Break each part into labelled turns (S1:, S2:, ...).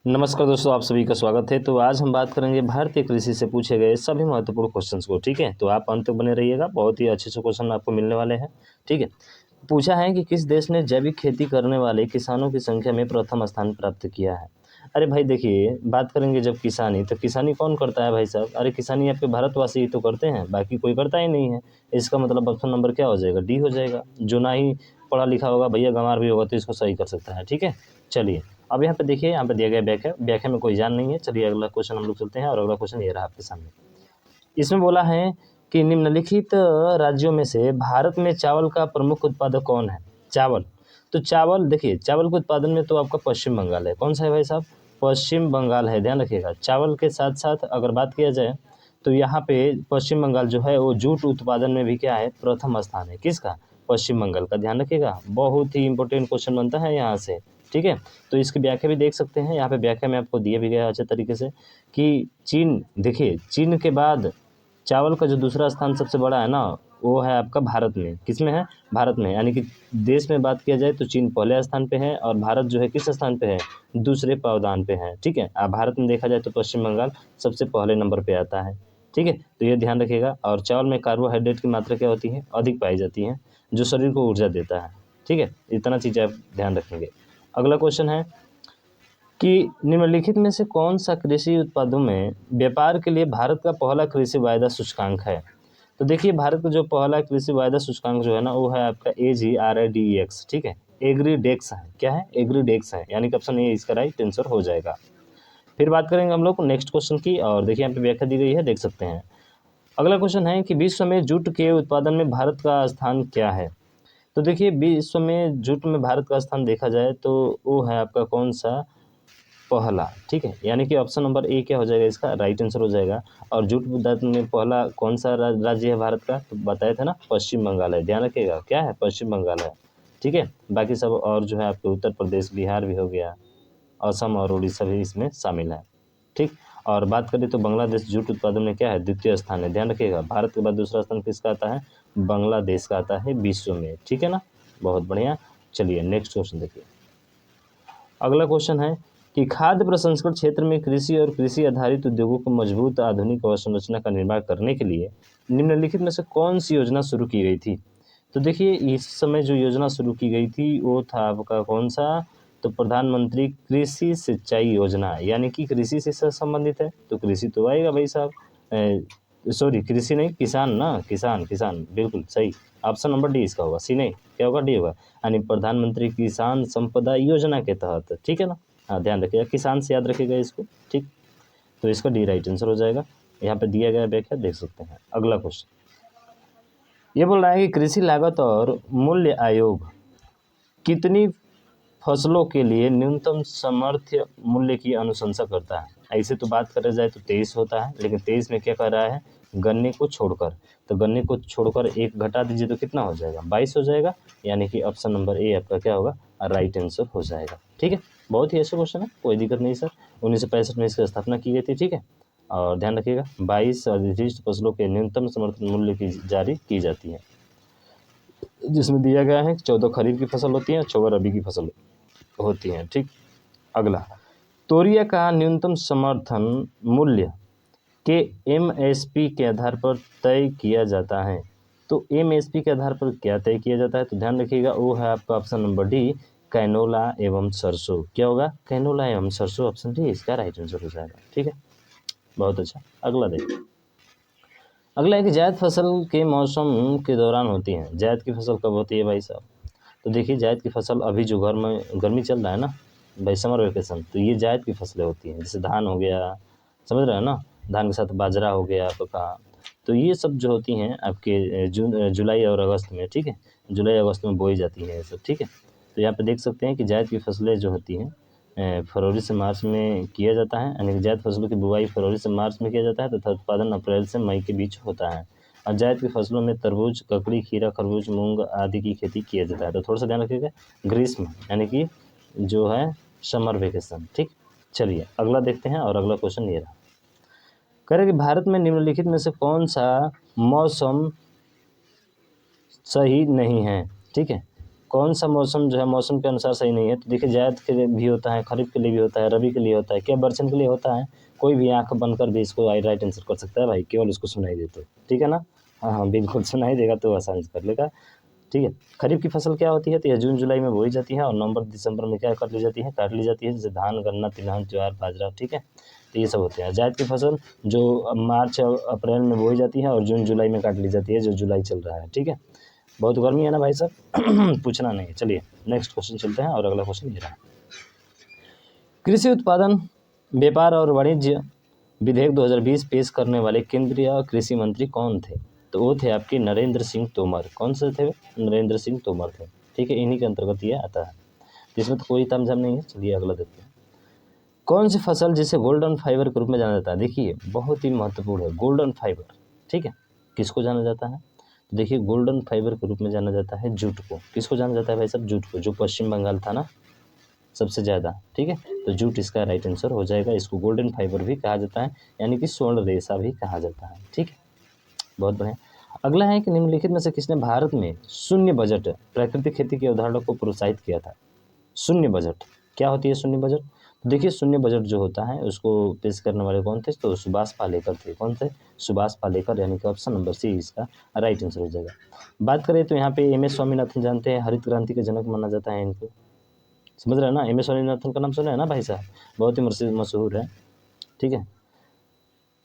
S1: नमस्कार दोस्तों, आप सभी का स्वागत है। तो आज हम बात करेंगे भारतीय कृषि से पूछे गए सभी महत्वपूर्ण क्वेश्चंस को। ठीक है, तो आप अंत तक बने रहिएगा, बहुत ही अच्छे से क्वेश्चन आपको मिलने वाले हैं। ठीक है, पूछा है कि किस देश ने जैविक खेती करने वाले किसानों की संख्या में प्रथम स्थान प्राप्त किया है। अरे भाई देखिए, बात करेंगे जब किसानी, तो किसानी कौन करता है भाई साहब? अरे किसानी आपके भारतवासी ही तो करते हैं, बाकी कोई करता ही नहीं है। इसका मतलब ऑप्शन नंबर क्या हो जाएगा? डी हो जाएगा। जो ना ही पढ़ा लिखा होगा, भैया गंवार भी होगा, तो इसको सही कर सकता है। ठीक है, चलिए अब यहाँ पे देखिए, यहाँ पे दिया गया व्याख्या, व्याख्या में कोई जान नहीं है। चलिए अगला क्वेश्चन हम लोग चलते हैं, और अगला क्वेश्चन ये रहा आपके सामने। इसमें बोला है कि निम्नलिखित राज्यों में से भारत में चावल का प्रमुख उत्पादक कौन है? चावल, तो चावल देखिए, चावल के उत्पादन में तो आपका पश्चिम बंगाल है। कौन सा है भाई साहब? पश्चिम बंगाल है, ध्यान रखिएगा। चावल के साथ साथ अगर बात किया जाए तो यहाँ पे पश्चिम बंगाल जो है वो जूट उत्पादन में भी क्या है? प्रथम स्थान है। किसका? पश्चिम बंगाल का। ध्यान रखिएगा, बहुत ही इंपॉर्टेंट क्वेश्चन बनता है यहाँ से। ठीक है, तो इसकी व्याख्या भी देख सकते हैं। यहाँ पे व्याख्या में आपको दिया भी गया है अच्छे तरीके से कि चीन, देखिए चीन के बाद चावल का जो दूसरा स्थान सबसे बड़ा है ना, वो है आपका भारत में। किस में है? भारत में। यानी कि देश में बात किया जाए तो चीन पहले स्थान पे है, और भारत जो है किस स्थान पे है? दूसरे पावदान पे है। ठीक है, अब भारत में देखा जाए तो पश्चिम बंगाल सबसे पहले नंबर पे आता है। ठीक है, तो ये ध्यान रखिएगा। और चावल में कार्बोहाइड्रेट की मात्रा क्या होती है? अधिक पाई जाती है, जो शरीर को ऊर्जा देता है। ठीक है, इतना चीज़ आप ध्यान रखेंगे। अगला क्वेश्चन है कि निम्नलिखित में से कौन सा कृषि उत्पादों में व्यापार के लिए भारत का पहला कृषि वायदा सूचकांक है? तो देखिए, भारत का जो पहला कृषि वायदा सूचकांक जो है ना, वो है आपका AGRIDEX। ठीक है, एग्रीडेक्स है। क्या है? एग्रीडेक्स है, यानी कि ऑप्शन ए इसका राइट आंसर हो जाएगा। फिर बात करेंगे हम लोग नेक्स्ट क्वेश्चन की, और देखिए यहाँ पे व्याख्या दी गई है, देख सकते हैं। अगला क्वेश्चन है कि विश्व में जूट के उत्पादन में भारत का स्थान क्या है? तो देखिए, विश्व में जूट में भारत का स्थान देखा जाए तो वो है आपका कौन सा? पहला। ठीक है, यानी कि ऑप्शन नंबर ए क्या हो जाएगा? इसका राइट आंसर हो जाएगा। और जूट उत्पादन में पहला कौन सा राज्य है भारत का? तो बताया था ना, पश्चिम बंगाल है। ध्यान रखिएगा, क्या है? पश्चिम बंगाल है। ठीक है, बाकी सब और जो है आपके उत्तर प्रदेश, बिहार भी हो गया, असम और उड़ीसा भी इसमें शामिल है। ठीक, और बात करें तो बांग्लादेश जूट उत्पादन में क्या है? द्वितीय स्थान है। ध्यान रखिएगा, भारत के बाद दूसरा स्थान किसका आता है? बांग्लादेश का आता है विश्व में। ठीक है ना, बहुत बढ़िया। चलिए नेक्स्ट क्वेश्चन देखिए। अगला क्वेश्चन है कि खाद्य प्रसंस्करण क्षेत्र में कृषि और कृषि आधारित उद्योगों को मजबूत आधुनिक अवसंरचना का निर्माण करने के लिए निम्नलिखित में से कौन सी योजना शुरू की गई थी? तो देखिए, इस समय जो योजना शुरू की गई थी वो था आपका कौन सा? तो प्रधानमंत्री कृषि सिंचाई योजना, यानी कि कृषि से संबंधित है, तो कृषि तो आएगा भाई साहब। सॉरी, कृषि नहीं, किसान ना, किसान किसान, बिल्कुल सही। ऑप्शन नंबर डी इसका होगा, सी नहीं, क्या होगा? डी होगा, यानी प्रधानमंत्री किसान संपदा योजना के तहत। ठीक है ना, हाँ ध्यान रखिएगा, किसान से याद रखिएगा इसको। ठीक, तो इसका डी राइट आंसर हो जाएगा। यहाँ पे दिया गया व्याख्या देख सकते हैं। अगला क्वेश्चन ये बोल रहा है कि कृषि लागत और मूल्य आयोग कितनी फसलों के लिए न्यूनतम समर्थ्य मूल्य की अनुशंसा करता है? ऐसे तो बात करा जाए तो 23 होता है, लेकिन 23 में क्या कर रहा है? गन्ने को छोड़कर। तो गन्ने को छोड़कर एक घटा दीजिए तो कितना हो जाएगा? 22 हो जाएगा, यानी कि ऑप्शन नंबर ए आपका क्या होगा? राइट आंसर हो जाएगा। ठीक है, बहुत ही अच्छा क्वेश्चन है, कोई दिक्कत नहीं सर। 1965 में इसकी स्थापना की गई थी। ठीक है, और ध्यान रखिएगा 22 अधिशेष फसलों के न्यूनतम समर्थन मूल्य की जारी की जाती है, जिसमें दिया गया है कि 14 खरीफ की फसल होती है, 14 रबी की फसल होती हैं। ठीक, अगला, तोरिया का न्यूनतम समर्थन मूल्य के एमएसपी के आधार पर तय किया जाता है। तो एमएसपी के आधार पर क्या तय किया जाता है? तो ध्यान रखिएगा, वो है आपका ऑप्शन नंबर डी, कैनोला एवं सरसों। क्या होगा? कैनोला एवं सरसों, ऑप्शन डी इसका राइट आंसर हो जाएगा। ठीक है, बहुत अच्छा। अगला देखिए, अगला है कि जायद फसल के मौसम के दौरान होती हैं। जायद की फसल कब होती है भाई साहब? तो देखिए, जायद की फसल अभी जो गर्मी चल रहा है ना भाई, समर वेकेशन, तो ये जायद की फसलें होती हैं। जैसे धान हो गया, समझ रहे हैं ना, धान के साथ बाजरा हो गया आपका। तो ये सब जो होती हैं आपके जुलाई और अगस्त में। ठीक है, जुलाई अगस्त में बोई जाती है ये सब। ठीक है, तो यहाँ पे देख सकते हैं कि जायद की फसलें जो होती हैं फरवरी से मार्च में किया जाता है, यानी कि जायद फसलों की बुवाई फरवरी से मार्च में किया जाता है तथा उत्पादन अप्रैल से मई के बीच होता है। और जायद की फसलों में तरबूज, ककड़ी, खीरा, खरबूज, मूंग आदि की खेती किया जाता है। तो थोड़ा सा ध्यान रखिएगा, ग्रीष्म यानी कि जो है समर वेकेशन। ठीक, चलिए अगला देखते हैं, और अगला क्वेश्चन ये रहा, कह रहे कि भारत में निम्नलिखित में से कौन सा मौसम सही नहीं है? ठीक है, कौन सा मौसम जो है मौसम के अनुसार सही नहीं है? तो देखिए जायद के लिए भी होता है, खरीफ के लिए भी होता है, रबी के लिए होता है, क्या बरछन के लिए होता है? कोई भी आँख बंद कर भी इसको राइट आंसर कर सकता है भाई, केवल उसको सुनाई दे तो, ठीक है ना? हाँ, हाँ, बिल्कुल सुनाई देगा तो आसानी से कर लेगा, ठीक है। खरीफ की फसल क्या होती है? तो यह जून जुलाई में बोई जाती है और नवंबर दिसंबर में क्या कर ली जाती है? काट ली जाती है, जैसे धान, गन्ना, तिलहन, ज्वार, बाजरा, ठीक है। तो ये सब होते हैं। जायद की फसल जो मार्च और अप्रैल में बोई जाती है और जून जुलाई में काट ली जाती है, जो जुलाई चल रहा है, ठीक है। बहुत गर्मी है ना भाई साहब पूछना नहीं है। चलिए नेक्स्ट क्वेश्चन चलते हैं और अगला क्वेश्चन ये रहा। कृषि उत्पादन व्यापार और वाणिज्य विधेयक 2020 पेश करने वाले केंद्रीय कृषि मंत्री कौन थे? तो वो थे आपके नरेंद्र सिंह तोमर। कौन से थे? नरेंद्र सिंह तोमर थे, ठीक है। इन्हीं के अंतर्गत ये आता है, जिसमें तो कोई तामझाम नहीं है। चलिए अगला देखते हैं। कौन सी फसल जिसे गोल्डन फाइबर के रूप में जाना जाता है? देखिए बहुत ही महत्वपूर्ण है गोल्डन फाइबर, ठीक है। किसको जाना जाता है? देखिए गोल्डन फाइबर के रूप में जाना जाता है जूट को। किसको जाना जाता है भाई साहब? जूट को, जो पश्चिम बंगाल था ना सबसे ज़्यादा, ठीक है। तो जूट इसका राइट आंसर हो जाएगा। इसको गोल्डन फाइबर भी कहा जाता है, यानी कि स्वर्ण रेशा भी कहा जाता है, ठीक है। बहुत बढ़िया। अगला है कि निम्नलिखित में से किसने भारत में शून्य बजट प्राकृतिक खेती की अवधारणा को प्रोत्साहित किया था? शून्य बजट क्या होती है? शून्य बजट, तो देखिए शून्य बजट जो होता है उसको पेश करने वाले कौन थे? तो सुभाष पालेकर थे। कौन थे? सुभाष पालेकर, यानी कि ऑप्शन नंबर सी इसका राइट आंसर हो जाएगा। बात करें तो यहाँ पे एम एस स्वामीनाथन जानते हैं, हरित क्रांति के जनक माना जाता है इनको, समझ रहे हैं ना? एम एस स्वामीनाथन का नाम सुना है ना भाई साहब, बहुत ही मशहूर है, ठीक है।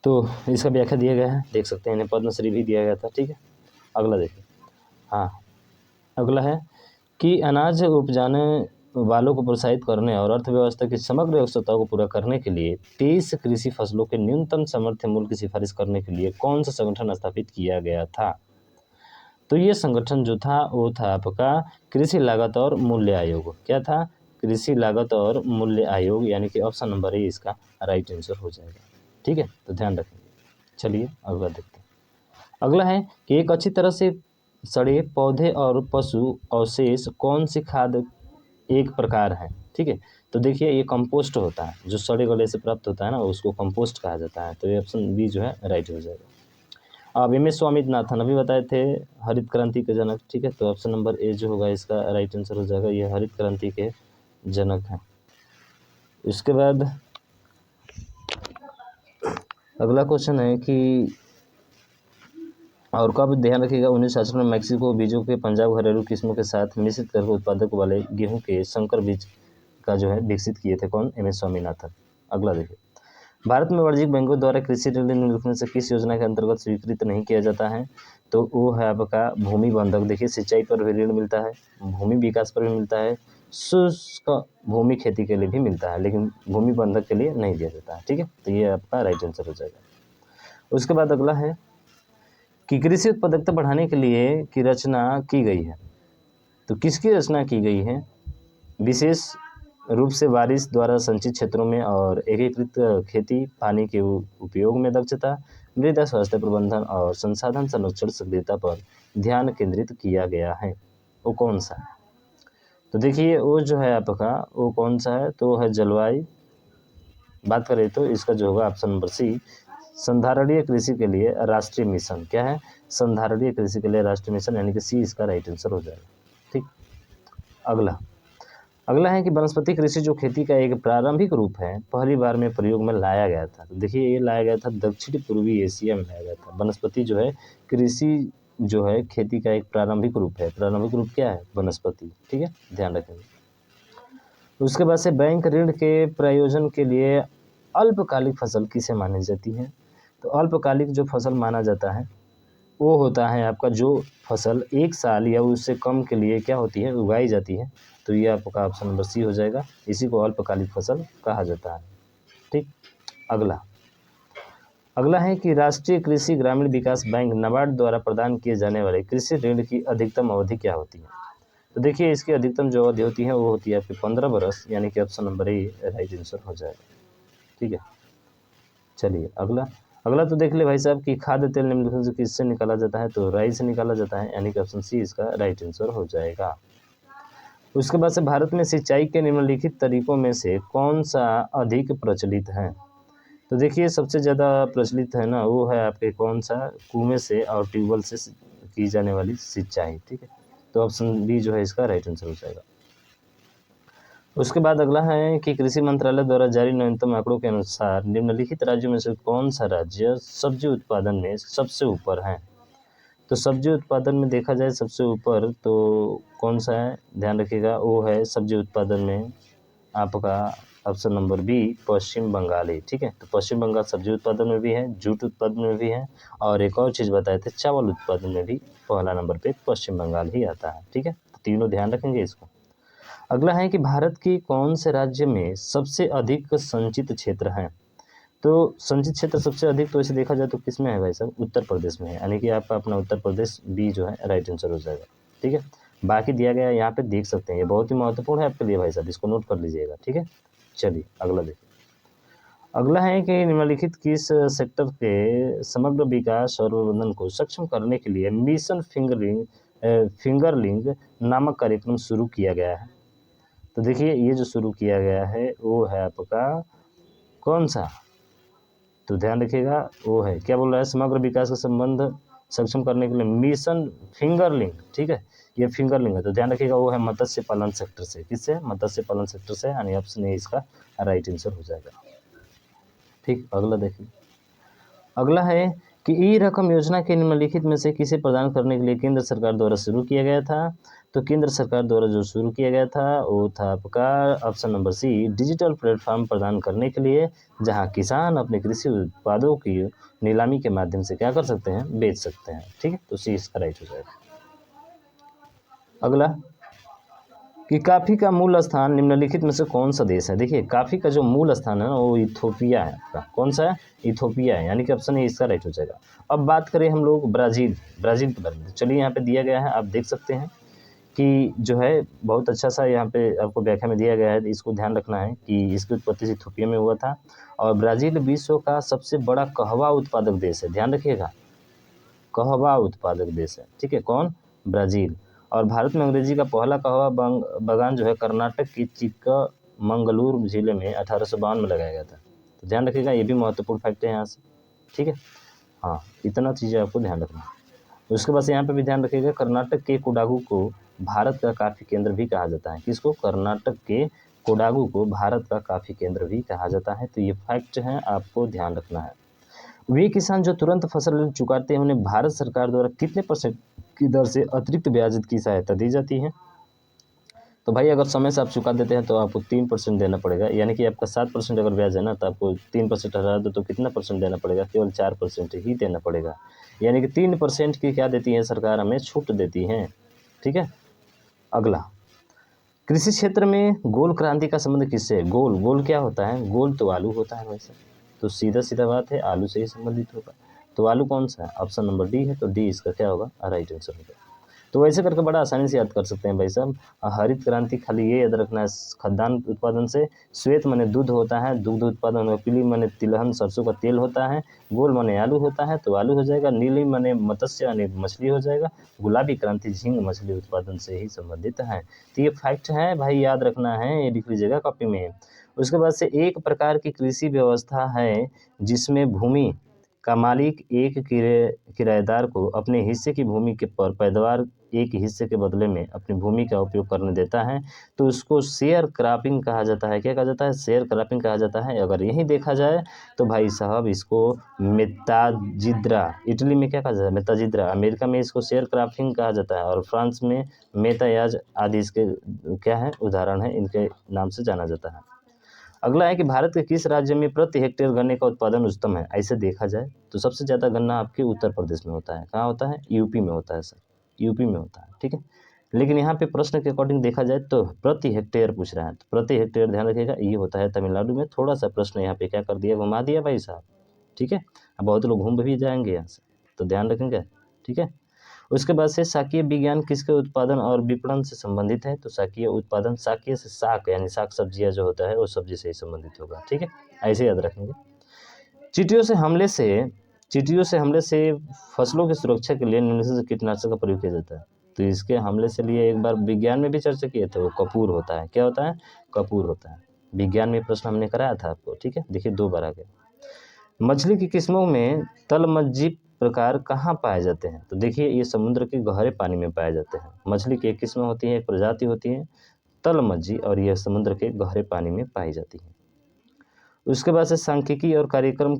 S1: तो इसका व्याख्या दिया गया है, देख सकते हैं, इन्हें पद्मश्री भी दिया गया था, ठीक है। अगला देखिए, हाँ अगला है कि अनाज उपजाने वालों को प्रोत्साहित करने और अर्थव्यवस्था की समग्र आवश्यकताओं को पूरा करने के लिए 23 कृषि फसलों के न्यूनतम समर्थन मूल्य की सिफारिश करने के लिए कौन सा संगठन स्थापित किया गया था? तो ये संगठन जो था वो था आपका कृषि लागत और मूल्य आयोग। क्या था? कृषि लागत और मूल्य आयोग, यानी कि ऑप्शन नंबर ए इसका राइट आंसर हो जाएगा, ठीक है। तो ध्यान रखेंगे। चलिए अगला देखते हैं। अगला है कि एक अच्छी तरह से सड़े पौधे और पशु अवशेष कौन सी खाद एक प्रकार है, ठीक है। तो देखिए ये कंपोस्ट होता है, जो सड़े गले से प्राप्त होता है ना उसको कंपोस्ट कहा जाता है। तो ये ऑप्शन बी जो है राइट हो जाएगा। अब एम एस स्वामीनाथन अभी बताए थे हरित क्रांति के जनक, ठीक है। तो ऑप्शन नंबर ए जो होगा इसका राइट आंसर हो जाएगा, ये हरित क्रांति के जनक हैं। इसके बाद अगला क्वेश्चन है कि और कब ध्यान रखिएगा 1966 में मैक्सिको बीजों के पंजाब घरेलू किस्मों के साथ मिश्रित करके उत्पादक वाले गेहूं के संकर बीज का जो है विकसित किए थे कौन? M S Swaminathan. अगला देखिए, भारत में वाणिज्यिक बैंकों द्वारा कृषि ऋण निम्नलिखित में से किस योजना के अंतर्गत स्वीकृत नहीं किया जाता है? तो वो है आपका भूमि बंधक। देखिए सिंचाई पर भी ऋण मिलता है, भूमि विकास पर भी मिलता है, शुष्क भूमि खेती के लिए भी मिलता है, लेकिन भूमि बंधक के लिए नहीं दिया जाता है, ठीक है। तो ये आपका राइट आंसर हो जाएगा। उसके बाद अगला है कि कृषि उत्पादकता बढ़ाने के लिए की रचना की गई है। तो किसकी रचना की गई है? विशेष रूप से बारिश द्वारा संचित क्षेत्रों में और एकीकृत खेती, पानी के उपयोग में दक्षता, मृदा स्वास्थ्य प्रबंधन और संसाधन संरक्षण सक्रियता पर ध्यान केंद्रित किया गया है। वो कौन सा है? तो देखिए वो जो है आपका वो कौन सा है? तो है जलवायु। बात करें तो इसका जो होगा ऑप्शन नंबर सी संधारणीय कृषि के लिए राष्ट्रीय मिशन। क्या है? संधारणीय कृषि के लिए राष्ट्रीय मिशन, यानी कि सी इसका राइट आंसर हो जाएगा, ठीक। अगला है कि वनस्पति कृषि जो खेती का एक प्रारंभिक रूप है पहली बार में प्रयोग में लाया गया था। तो देखिए ये लाया गया था दक्षिण पूर्वी एशिया में लाया गया था। वनस्पति जो है कृषि जो है खेती का एक प्रारंभिक रूप है। प्रारंभिक रूप क्या है? वनस्पति, ठीक है, ध्यान रखेंगे। उसके बाद से बैंक ऋण के प्रयोजन के लिए अल्पकालिक फसल किसे मानी जाती है? तो अल्पकालिक जो फसल माना जाता है वो होता है आपका जो फसल 1 साल या उससे कम के लिए क्या होती है? उगाई जाती है। तो ये आपका ऑप्शन नंबर सी हो जाएगा, इसी को अल्पकालिक फसल कहा जाता है, ठीक। अगला है कि राष्ट्रीय कृषि ग्रामीण विकास बैंक नाबार्ड द्वारा प्रदान किए जाने वाले कृषि ऋण की अधिकतम अवधि क्या होती है? तो देखिए इसकी अधिकतम जो अवधि होती है वो होती है आपकी 15 वर्ष, यानी कि option number A right answer हो जाएगा, ठीक है। चलिए अगला तो देख ले भाई साहब कि खाद्य तेल निम्नलिखित से किससे निकाला जाता है? तो राई से निकाला जाता है, यानी कि ऑप्शन सी इसका राइट आंसर हो जाएगा। उसके बाद से भारत में सिंचाई के निम्नलिखित तरीकों में से कौन सा अधिक प्रचलित है? तो देखिए सबसे ज़्यादा प्रचलित है ना वो है आपके कौन सा? कुएं से और ट्यूबवेल से की जाने वाली सिंचाई, ठीक है। तो ऑप्शन बी जो है इसका राइट आंसर हो जाएगा। उसके बाद अगला है कि कृषि मंत्रालय द्वारा जारी नवीनतम आंकड़ों के अनुसार निम्नलिखित राज्यों में से कौन सा राज्य सब्जी उत्पादन में सबसे ऊपर है। तो सब्जी उत्पादन में देखा जाए सबसे ऊपर तो कौन सा है, ध्यान रखिएगा, वो है सब्जी उत्पादन में आपका ऑप्शन नंबर बी पश्चिम बंगाल है। ठीक है, तो पश्चिम बंगाल सब्जी उत्पादन में भी है, जूट उत्पादन में भी है, और एक और चीज़ बताए थे चावल उत्पादन में भी पहला नंबर पे पश्चिम बंगाल ही आता है। ठीक है, तो तीनों ध्यान रखेंगे इसको। अगला है कि भारत की कौन से राज्य में सबसे अधिक संचित क्षेत्र हैं। तो संचित क्षेत्र सबसे अधिक तो इसे देखा जाए तो किस में है भाई साहब, उत्तर प्रदेश में है, यानी कि आपका अपना उत्तर प्रदेश बी जो है राइट आंसर हो जाएगा। ठीक है, बाकी दिया गया यहाँ पे देख सकते हैं, ये बहुत ही महत्वपूर्ण है आपके लिए भाई साहब, इसको नोट कर लीजिएगा। ठीक है, चलिए अगला देखिए। अगला है कि निम्नलिखित किस सेक्टर के समग्र विकास और प्रबंधन को सक्षम करने के लिए मिशन फिंगरलिंग नामक कार्यक्रम शुरू किया गया है। तो देखिए ये जो शुरू किया गया है वो है आपका कौन सा, तो ध्यान रखिएगा वो है क्या बोल रहा है, समग्र विकास का संबंध सक्षम करने के लिए मिशन फिंगरलिंग। ठीक है, ये फिंगरलिंग है, तो ध्यान रखिएगा वो है मत्स्य पालन सेक्टर से, किससे, मत्स्य पालन सेक्टर से, यानी ऑप्शन ए इसका राइट आंसर हो जाएगा। ठीक, अगला देखिए। अगला है कि ई रकम योजना के निम्नलिखित में से किसे प्रदान करने के लिए केंद्र सरकार द्वारा शुरू किया गया था। तो केंद्र सरकार द्वारा जो शुरू किया गया था वो था आपका option number C digital platform प्रदान करने के लिए, जहां किसान अपने कृषि उत्पादों की नीलामी के माध्यम से क्या कर सकते हैं, बेच सकते हैं। ठीक है, तो सी इसका राइट हो जाएगा। अगला कि काफ़ी का मूल स्थान निम्नलिखित में से कौन सा देश है। देखिए काफ़ी का जो मूल स्थान है ना वो इथोपिया है आपका, कौन सा है, इथोपिया है, यानी कि ऑप्शन ए इसका राइट हो जाएगा। अब बात करें हम लोग ब्राज़ील के बारे में, चलिए यहाँ पे दिया गया है, आप देख सकते हैं कि जो है बहुत अच्छा सा यहाँ पे आपको व्याख्या में दिया गया है, इसको ध्यान रखना है कि इसकी उत्पत्ति इथोपिया में हुआ था, और ब्राज़ील विश्व का सबसे बड़ा कहवा उत्पादक देश है, ध्यान रखिएगा, कहवा उत्पादक देश है। ठीक है, कौन, ब्राज़ील। और भारत में अंग्रेजी का पहला कहवा बागान जो है कर्नाटक की चिक्कमंगलूर जिले में 1852 में लगाया गया था। तो ध्यान रखिएगा, ये भी महत्वपूर्ण फैक्ट है यहाँ से। ठीक है, हाँ इतना चीज़ें आपको ध्यान रखना है। उसके बाद यहाँ पे भी ध्यान रखिएगा, कर्नाटक के कोडागू को भारत का काफ़ी केंद्र भी कहा जाता है। किसको, कर्नाटक के कोडागू को भारत का काफ़ी केंद्र भी कहा जाता है। तो ये फैक्ट हैं, आपको ध्यान रखना है। वे किसान जो तुरंत फसल चुकाते हैं उन्हें भारत सरकार द्वारा कितने % की दर से अतिरिक्त ब्याज की सहायता दी जाती है। तो भाई अगर समय से आप चुका देते हैं तो आपको 3% देना पड़ेगा, यानी कि आपका 7% अगर ब्याज है ना तो आपको 3% हटा दो तो कितना % देना पड़ेगा, केवल 4% ही देना पड़ेगा, यानी कि 3% की क्या देती है सरकार, हमें छूट देती है। ठीक है, अगला कृषि क्षेत्र में गोल क्रांति का संबंध किससे है। गोल क्या होता है, गोल तो आलू होता है वैसे, तो सीधा बात है आलू से ही संबंधित होगा। तो आलू कौन सा है, ऑप्शन नंबर डी है, तो डी इसका क्या होगा, राइट आंसर होगा। तो वैसे करके बड़ा आसानी से याद कर सकते हैं भाई साहब। हरित क्रांति खाली ये याद रखना है, खाद्यान्न उत्पादन से, श्वेत माने दूध होता है, दुग्ध उत्पादन में, पीली माने तिलहन सरसों का तेल होता है, गोल माने आलू होता है तो आलू हो जाएगा, नीली माने मत्स्य यानी मछली हो जाएगा, गुलाबी क्रांति झींग मछली उत्पादन से ही संबंधित है। तो ये फैक्ट है भाई, याद रखना है, ये लिख लीजिएगा कॉपी में। उसके बाद से एक प्रकार की कृषि व्यवस्था है जिसमें भूमि का मालिक एक किराएदार को अपने हिस्से की भूमि के पर पैदावार एक हिस्से के बदले में अपनी भूमि का उपयोग करने देता है, तो उसको शेयर क्रॉपिंग कहा जाता है। क्या कहा जाता है, शेयर क्रॉपिंग कहा जाता है। अगर यही देखा जाए तो भाई साहब इसको मेत्ताजिद्रा, इटली में क्या कहा जाता है, मेत्ताजिद्रा, अमेरिका में इसको शेयर क्रॉपिंग कहा जाता है, और फ्रांस में मेतायाज आदि इसके क्या है, उदाहरण है, इनके नाम से जाना जाता है। अगला है कि भारत के किस राज्य में प्रति हेक्टेयर गन्ने का उत्पादन उच्चतम है। ऐसे देखा जाए तो सबसे ज़्यादा गन्ना आपके उत्तर प्रदेश में होता है। कहाँ होता है, यूपी में होता है सर, यूपी में होता है। ठीक है, लेकिन यहाँ पे प्रश्न के अकॉर्डिंग देखा जाए तो प्रति हेक्टेयर पूछ रहा है, तो प्रति हेक्टेयर ध्यान रखिएगा ये होता है तमिलनाडु में। थोड़ा सा प्रश्न यहाँ पे क्या कर दिया, घुमा दिया भाई साहब। ठीक है, अब बहुत लोग घूम भी जाएंगे यहाँ से, तो ध्यान रखेंगे। ठीक है, उसके बाद से शाकीय विज्ञान किसके उत्पादन और विपणन से संबंधित है। तो शाकीय उत्पादन, शाकीय से शाक यानी शाक सब्जियां जो होता है वो सब्जी से ही संबंधित होगा। ठीक है, ऐसे याद रखेंगे। चींटियों से हमले से फसलों की सुरक्षा के लिए निम्नलिखित से कीटनाशक का प्रयोग किया जाता है। तो इसके हमले से लिए एक बार विज्ञान में भी चर्चा किए थे, वो कपूर होता है। क्या होता है, कपूर होता है। विज्ञान में प्रश्न हमने कराया था आपको। ठीक है, देखिए 2 बार आ गया। मछली की किस्मों में तलमज्जी प्रकार कहाँ पाए जाते हैं? तो देखिए ये समुद्र के गहरे पानी में पाए जाते हैं। मछली की एक किस्म होती है, एक प्रजाति होती है तलमज्जी, और यह समुद्र के गहरे पानी में पाई जाती है। उसके बाद से सांख्यिकी और कार्यक्रम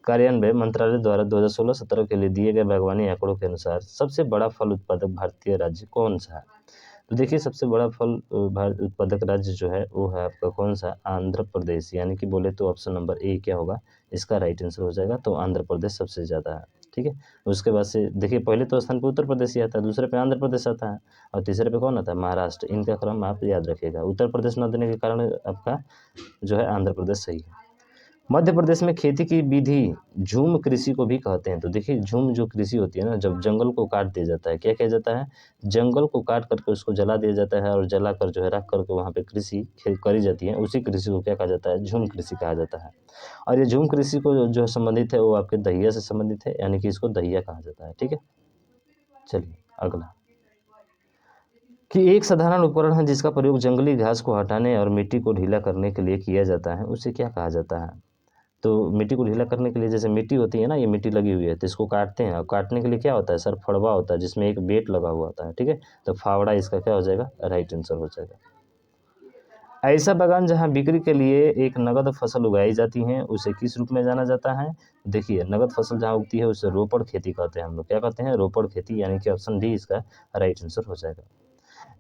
S1: कार्यान्वयन मंत्रालय द्वारा 2016-17 के लिए दिए गए बागवानी आंकड़ों के अनुसार सबसे बड़ा फल उत्पादक भारतीय राज्य कौन सा है? तो देखिए सबसे बड़ा फल भारत उत्पादक राज्य जो है वो है आपका कौन सा? आंध्र प्रदेश। यानी कि बोले तो ऑप्शन नंबर ए क्या होगा, इसका राइट आंसर हो जाएगा। तो आंध्र प्रदेश सबसे ज़्यादा है, ठीक है। उसके बाद से देखिए पहले तो स्थान पर उत्तर प्रदेश ही आता है, दूसरे पे आंध्र प्रदेश आता है, और तीसरे पे कौन आता है? महाराष्ट्र। इनका क्रम आप याद रखिएगा। उत्तर प्रदेश न देने के कारण आपका जो है आंध्र प्रदेश सही है। मध्य प्रदेश में खेती की विधि झूम कृषि को भी कहते हैं। तो देखिए झूम जो कृषि होती है ना, जब जंगल को काट दिया जाता है, क्या किया जाता है? जंगल को काट करके उसको जला दिया जाता है, और जला कर जो है रख करके वहाँ पे कृषि करी जाती है, उसी कृषि को क्या कहा जाता है? झूम कृषि कहा जाता है। और ये झूम कृषि को जो संबंधित है वो आपके दहिया से संबंधित है, यानी कि इसको दहिया कहा जाता है, ठीक है। चलिए अगला, कि एक साधारण उपकरण है जिसका प्रयोग जंगली घास को हटाने और मिट्टी को ढीला करने के लिए किया जाता है, उसे क्या कहा जाता है? तो मिट्टी को ढीला करने के लिए, जैसे मिट्टी होती है ना, ये मिट्टी लगी हुई है तो इसको काटते हैं, और काटने के लिए क्या होता है सर? फड़वा होता है, जिसमें एक बेट लगा हुआ होता है, ठीक है। तो फावड़ा इसका क्या हो जाएगा? राइट आंसर हो जाएगा। ऐसा बागान जहाँ बिक्री के लिए एक नगद फसल उगाई जाती है उसे किस रूप में जाना जाता है? देखिए नगद फसल जहाँ उगती है उसे रोपड़ खेती कहते हैं हम लोग। क्या कहते हैं? रोपड़ खेती, यानी कि ऑप्शन डी इसका राइट आंसर हो जाएगा।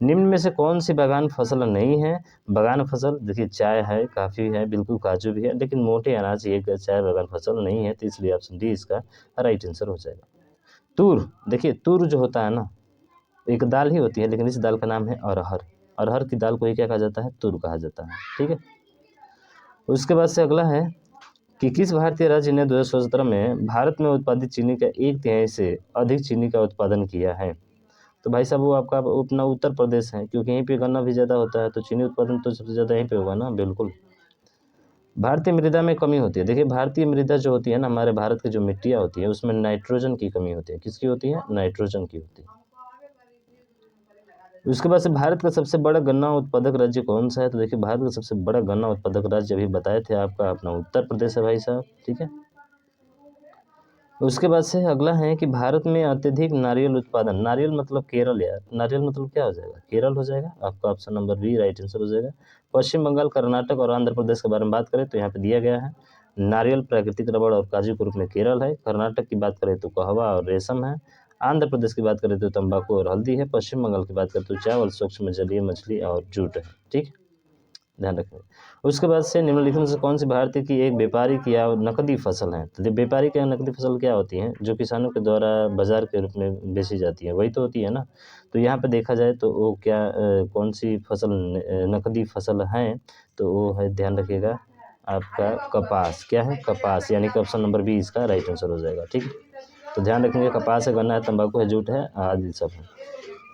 S1: निम्न में से कौन सी बागान फसल नहीं है? बागान फसल देखिए चाय है, काफ़ी है, बिल्कुल काजू भी है, लेकिन मोटे अनाज ये चाय बागान फसल नहीं है, तो इसलिए ऑप्शन डी इसका राइट आंसर हो जाएगा। तूर, देखिए तूर जो होता है ना, एक दाल ही होती है, लेकिन इस दाल का नाम है अरहर। अरहर की दाल को ही क्या कहा जाता है? तूर कहा जाता है, ठीक है। उसके बाद से अगला है कि किस भारतीय राज्य ने 2017 में भारत में उत्पादित चीनी का 1/3 से अधिक चीनी का उत्पादन किया है? तो भाई साहब वो आपका अपना उत्तर प्रदेश है, क्योंकि यहीं पे गन्ना भी ज़्यादा होता है, तो चीनी उत्पादन तो सबसे ज़्यादा यहीं पे होगा ना, बिल्कुल। भारतीय मृदा में कमी होती है। देखिए भारतीय मृदा जो होती है ना, हमारे भारत की जो मिट्टियाँ होती है उसमें नाइट्रोजन की कमी होती है। किसकी होती है? नाइट्रोजन की होती है। उसके बाद से भारत का सबसे बड़ा गन्ना उत्पादक राज्य कौन सा है? तो देखिए भारत का सबसे बड़ा गन्ना उत्पादक राज्य अभी बताए थे आपका अपना उत्तर प्रदेश है भाई साहब, ठीक है। उसके बाद से अगला है कि भारत में अत्यधिक नारियल उत्पादन, नारियल मतलब केरल यार, नारियल मतलब क्या हो जाएगा? केरल हो जाएगा। आपका option number B right answer हो जाएगा। पश्चिम बंगाल, कर्नाटक और आंध्र प्रदेश के बारे में बात करें तो यहाँ पे दिया गया है नारियल, प्राकृतिक रबड़ और काजू के रूप में केरल है। कर्नाटक की बात करें तो कहवा और रेशम है। आंध्र प्रदेश की बात करें तो तंबाकू और हल्दी है। पश्चिम बंगाल की बात करें तो चावल, सूक्ष्म जलीय मछली और जूट है, ठीक, ध्यान रखें। उसके बाद से निम्नलिखित में से कौन सी भारतीय की एक व्यापारिक या नकदी फसल है? तो व्यापारिक या नकदी फसल क्या होती है? जो किसानों के द्वारा बाजार के रूप में बेची जाती है, वही तो होती है ना। तो यहाँ पे देखा जाए तो वो क्या कौन सी फसल नकदी फसल है? तो वो है, ध्यान रखिएगा, आपका कपास। क्या है? कपास, यानी कि ऑप्शन नंबर बी इसका राइट आंसर हो जाएगा, ठीक। तो ध्यान रखेंगे, कपास है, गन्ना है, तंबाकू है, जूट है, आदि सब है।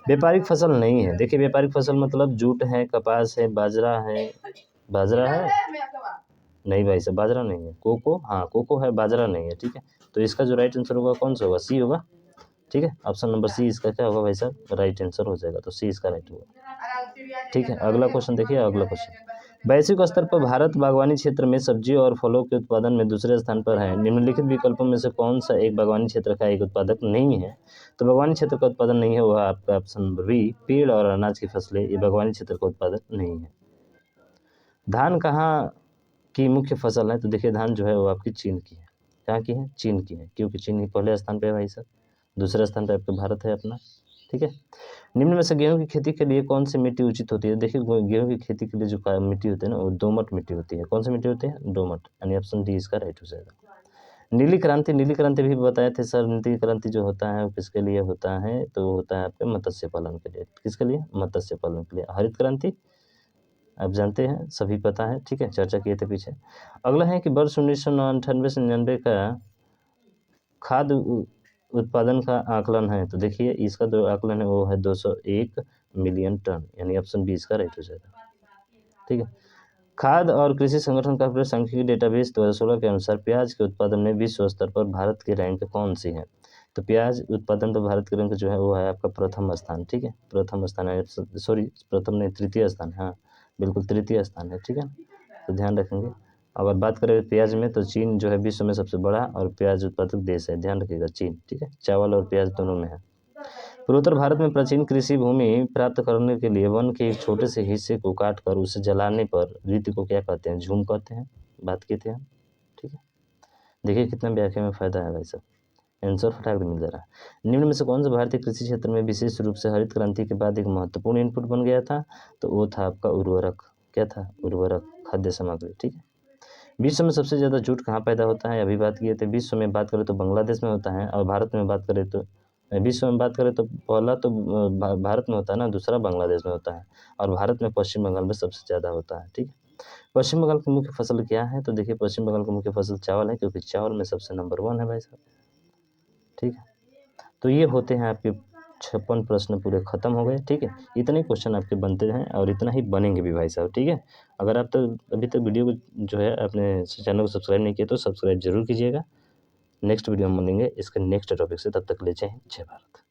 S1: व्यापारिक फसल नहीं है। देखिए व्यापारिक फसल मतलब जूट है, कपास है, बाजरा है। बाजरा है? नहीं भाई साहब, बाजरा नहीं है। कोको, हाँ कोको है, बाजरा नहीं है, ठीक है। तो इसका जो राइट आंसर होगा कौन सा होगा? सी होगा, ठीक है। ऑप्शन नंबर सी इसका क्या होगा भाई साहब? राइट आंसर हो जाएगा। तो सी इसका राइट होगा, ठीक है। अगला क्वेश्चन देखिए, अगला क्वेश्चन, वैश्विक स्तर पर भारत बागवानी क्षेत्र में सब्जी और फलों के उत्पादन में दूसरे स्थान पर है। निम्नलिखित विकल्पों में से कौन सा एक बागवानी क्षेत्र का एक उत्पादक नहीं है? तो बागवानी क्षेत्र का उत्पादन नहीं है वह आपका ऑप्शन नंबर बी, पेड़ और अनाज की फसलें, ये बागवानी क्षेत्र का उत्पादन नहीं है। धान कहाँ की मुख्य फसल है? तो देखिए धान जो है वो आपकी चीन की है। कहाँ की है? चीन की है, क्योंकि चीन ही पहले स्थान पे है भाई साहब, दूसरे स्थान पे आपका भारत है अपना, ठीक है। निम्न में से गेहूं की खेती के लिए कौन सी मिट्टी उचित होती है? देखिए गेहूं की खेती के लिए जो मिट्टी होती है ना, वो दोमट मिट्टी होती है। कौन सी मिट्टी होती है? दोमट, यानी ऑप्शन डी इसका राइट हो जाएगा। नीली क्रांति, नीली क्रांति भी बताए थे सर। नीली क्रांति जो होता है वो किसके लिए होता है? तो होता है आपके मत्स्य पालन के लिए। किसके लिए? मत्स्य पालन के लिए। हरित क्रांति आप जानते हैं, सभी पता है, ठीक है, चर्चा किए थे पीछे। अगला है कि वर्ष 1998 से 99 का खाद्य उत्पादन का आकलन है। तो देखिए इसका जो आकलन है वो है 201 मिलियन टन, यानी ऑप्शन बी इसका राइट हो जाएगा, ठीक है। खाद्य और कृषि संगठन का सांख्यिकी डेटाबेस 2016 के अनुसार प्याज के उत्पादन में विश्व स्तर पर भारत की रैंक कौन सी है? तो प्याज उत्पादन पर भारत की रैंक जो है वो है आपका प्रथम स्थान, ठीक है। प्रथम स्थान है, सॉरी प्रथम नहीं, तृतीय स्थान, हाँ बिल्कुल तृतीय स्थान है, ठीक है। तो ध्यान रखेंगे। अगर बात करें प्याज में तो चीन जो है विश्व में सबसे बड़ा और प्याज उत्पादक देश है, ध्यान रखिएगा चीन, ठीक है। चावल और प्याज दोनों में है। पूर्वोत्तर भारत में प्राचीन कृषि भूमि प्राप्त करने के लिए वन के एक छोटे से हिस्से को काटकर उसे जलाने पर रीति को क्या कहते हैं, झूम कहते हैं, बात की थी हम, ठीक है। देखिए कितना व्याख्या में फायदा है भाई साहब, आंसर फटाक मिल जा रहा है। निम्न में से कौन सा भारतीय कृषि क्षेत्र में विशेष रूप से हरित क्रांति के बाद एक महत्वपूर्ण इनपुट बन गया था, तो वो था आपका उर्वरक। क्या था, उर्वरक, खाद्य सामग्री, ठीक है। विश्व में सबसे ज़्यादा जूट कहाँ पैदा होता है, अभी बात किए थे। विश्व में बात करें तो बांग्लादेश में होता है, और भारत में बात करें तो विश्व में बात करें तो पहला तो भारत में होता है ना, दूसरा बांग्लादेश में होता है, और भारत में पश्चिम बंगाल में सबसे ज़्यादा होता है, ठीक है। पश्चिम बंगाल की मुख्य फसल क्या है, तो देखिए पश्चिम बंगाल की मुख्य फसल चावल है, क्योंकि चावल में सबसे नंबर 1 है भाई साहब, ठीक है। तो ये होते हैं आपके 56 प्रश्न पूरे खत्म हो गए, ठीक है। इतने क्वेश्चन आपके बनते हैं और इतना ही बनेंगे भी भाई साहब, ठीक है। अगर आप तो अभी तक वीडियो को जो है अपने चैनल को सब्सक्राइब नहीं किया तो सब्सक्राइब जरूर कीजिएगा। नेक्स्ट वीडियो में मिलेंगे इसके नेक्स्ट टॉपिक से, तब तक ले जय हिंद, जय भारत।